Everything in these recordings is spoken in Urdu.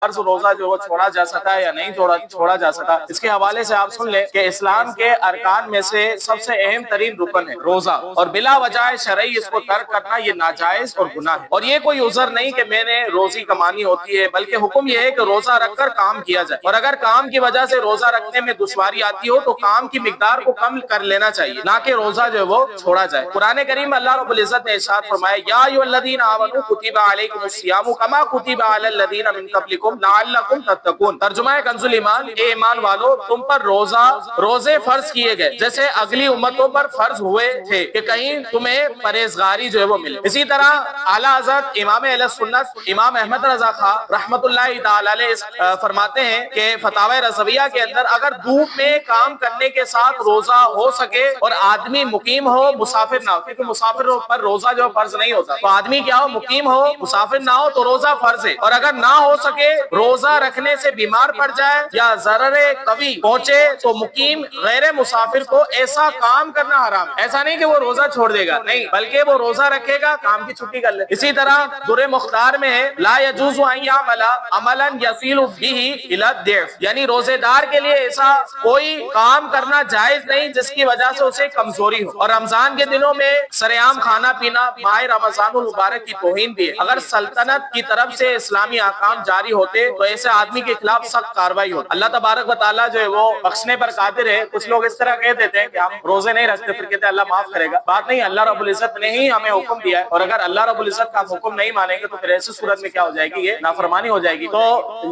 فرض روزہ جو وہ چھوڑا جا سکتا ہے یا نہیں چھوڑا جا سکتا، اس کے حوالے سے آپ سن لیں کہ اسلام کے ارکان میں سے سب سے اہم ترین رکن ہے روزہ، اور بلا وجہ شرعی اس کو ترک کرنا یہ ناجائز اور گناہ ہے۔ اور یہ کوئی عذر نہیں کہ میں نے روزی کمانی ہوتی ہے، بلکہ حکم یہ ہے کہ روزہ رکھ کر کام کیا جائے، اور اگر کام کی وجہ سے روزہ رکھنے میں دشواری آتی ہو تو کام کی مقدار کو کم کر لینا چاہیے، نہ کہ روزہ جو ہے وہ چھوڑا جائے۔ قرآن کریم میں اللہ رب العزت نے ارشاد فرمایا یا ایھا الذین آمنوا کتب علیکم الصیام کما کتب علی الذین من قبلکم لعلکم تتقون۔ ترجمہ کنز الایمان، اے ایمان والو تم پر روزے فرض کیے گئے جیسے اگلی امتوں پر فرض ہوئے تھے کہ کہیں تمہیں پرہیزگاری جو ہے وہ ملے۔ اسی طرح اعلیٰ حضرت امام اہل سنت امام احمد رضا خان رحمۃ اللہ تعالی علیہ فرماتے ہیں کہ فتاوی رضویہ کے اندر اگر دھوپ میں کام کرنے کے ساتھ روزہ ہو سکے اور آدمی مقیم ہو مسافر نہ ہو، کیونکہ مسافر پر روزہ جو فرض نہیں ہوتا، تو آدمی کیا ہو مقیم ہو مسافر نہ ہو تو روزہ فرض ہے، اور اگر نہ ہو سکے روزہ رکھنے سے بیمار پڑ جائے یا ضرر قوی پہنچے تو مقیم غیر مسافر کو ایسا کام کرنا حرام ہے۔ ایسا نہیں کہ وہ روزہ چھوڑ دے گا، نہیں، بلکہ وہ روزہ رکھے گا، کام کی چھٹی کر لے۔ اسی طرح در مختار میں ہے لا يجوز ان يعمل عملا يصل به الى الضعف، یعنی روزے دار کے لیے ایسا کوئی کام کرنا جائز نہیں جس کی وجہ سے اسے کمزوری ہو۔ اور رمضان کے دنوں میں سرعام کھانا پینا ماہ رمضان المبارک کی توہین بھی ہے۔ اگر سلطنت کی طرف سے اسلامی احکام جاری ہوتے تو ایسے آدمی کے خلاف سخت کارروائی ہوتی۔ اللہ تبارک و تعالیٰ جو ہے وہ بخشنے پر قادر ہے۔ کچھ لوگ اس طرح کہہ دیتے ہیں کہ ہم روزے نہیں رکھتے پھر کہتے ہیں اللہ معاف کرے گا، بات نہیں، اللہ رب العزت نے ہی ہمیں حکم دیا ہے، اور اگر اللہ رب العزت کا حکم نہیں مانیں گے تو پھر ایسی صورت میں کیا ہو جائے گی، یہ نافرمانی ہو جائے گی۔ تو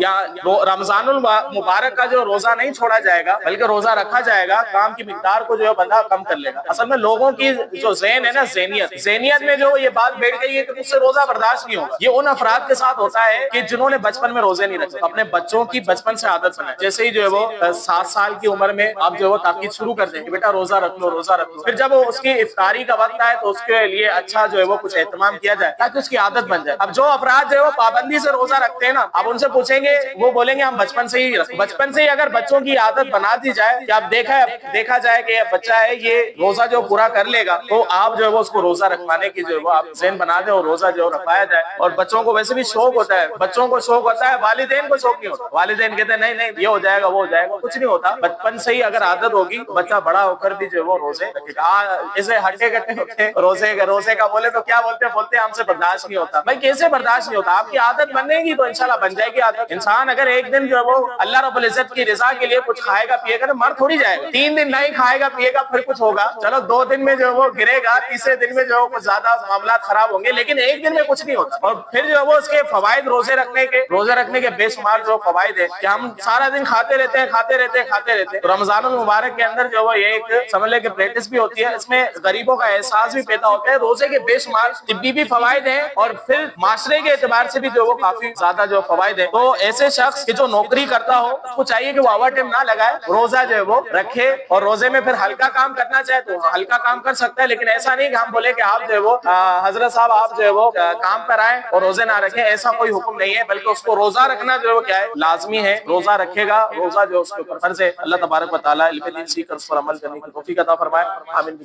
یا رمضان المبارک کا جو روزہ نہیں چھوڑا جائے گا بلکہ روزہ رکھا جائے گا، کام کی مقدار کو جو ہے بندہ کم کر لے گا۔ اصل میں لوگوں کی جو ذہن ہے نا، ذہنیت میں جو یہ بات بیٹھ گئی ہے کہ مجھ سے روزہ برداشت نہیں ہوگا، یہ ان افراد کے ساتھ ہوتا ہے کہ جنہوں نے بچپن میں روزے نہیں رکھے، اپنے بچوں کی بچپن سے عادت بنائے، جیسے ہی جو ہے وہ 7 سال کی عمر میں آپ جو ہے وہ تاکید شروع کر دیں کہ بیٹا روزہ رکھ لو، روزہ رکھ لو، پھر جب وہ اس کی افطاری کا وقت آئے تو اس کے لیے اچھا جو ہے وہ کچھ اہتمام کیا جائے تاکہ اس کی عادت بن جائے۔ اب جو افراد جو ہے وہ پابندی سے روزہ رکھتے ہیں نا، اب ان سے پوچھیں گے، وہ بولیں گے ہم بچپن سے ہی بچپن سے ہی اگر بچوں کی عادت بنا دی جائے کہ اب دیکھا جائے کہ بچہ ہے یہ روزہ جو پورا کر لے گا تو آپ جو ہے وہ اس کو روزہ رکھوانے کی جو ہے وہ آپ ذہن بنا دیں اور روزہ جو ہے رکھوایا جائے۔ اور بچوں کو ویسے بھی شوق ہوتا ہے، بچوں کو شوق ہوتا ہے، والدین کو شوق نہیں ہوتا، والدین کہتے ہیں نہیں یہ ہو جائے گا وہ ہو جائے گا، کچھ نہیں ہوتا۔ بچپن سے ہی اگر عادت ہوگی بچہ بڑا ہو کر بھی جو ہے وہ روزے رکھے گا۔ ایسے ہٹے کٹے ہوتے روزے کا بولے تو کیا بولتے ہم سے برداشت نہیں ہوتا، بھائی کیسے برداشت نہیں ہوتا؟ آپ کی عادت بنے گی تو انشاءاللہ بن جائے گی عادت۔ انسان اگر ایک دن جو ہے وہ اللہ رب العزت کی رضا کے لیے کچھ کھائے گا پیے گا تو مر تھوڑی جائے گا، 3 دن نہیں کھائے گا پیے گا پھر کچھ ہوگا، چلو 2 دن میں جو ہے وہ گرے گا، تیسرے دن میں جو ہے کچھ زیادہ معاملات خراب ہوں گے، لیکن ایک دن میں کچھ نہیں ہوتا۔ اور پھر جو ہے وہ اس کے فوائد روزے رکھنے کے بے شمار جو فوائد ہے کہ ہم سارا دن کھاتے رہتے۔ تو رمضان المبارک کے اندر جو ہے ایک سمجھ لے کہ پریکٹس بھی ہوتی ہے، اس میں غریبوں کا احساس بھی پیدا ہوتا ہے، روزے کے بے شمار طبی بھی فوائد ہیں اور پھر معاشرے کے اعتبار سے بھی جو وہ کافی زیادہ جو فوائد ہیں۔ تو ایسے شخص کہ جو نوکری کرتا ہو اس کو چاہیے کہ وہ اوور ٹائم نہ لگائے، روزہ جو ہے وہ رکھے، اور روزے میں پھر ہلکا کام کرنا چاہے تو ہلکا کام کر سکتا ہے، لیکن ایسا نہیں کہ ہم بولے کہ آپ جو ہے وہ حضرت صاحب آپ جو ہے وہ کام پر آئیں اور روزے نہ رکھیں، ایسا کوئی حکم نہیں ہے، بلکہ اس کو روزہ رکھنا جو ہے وہ کیا ہے لازمی ہے، روزہ رکھے گا، روزہ جو اس کے اوپر فرض ہے۔ اللہ تبارک و تعالیٰ علم دین سیکھ کر اس پر عمل کرنے کی توفیق عطا فرمائے، آمین۔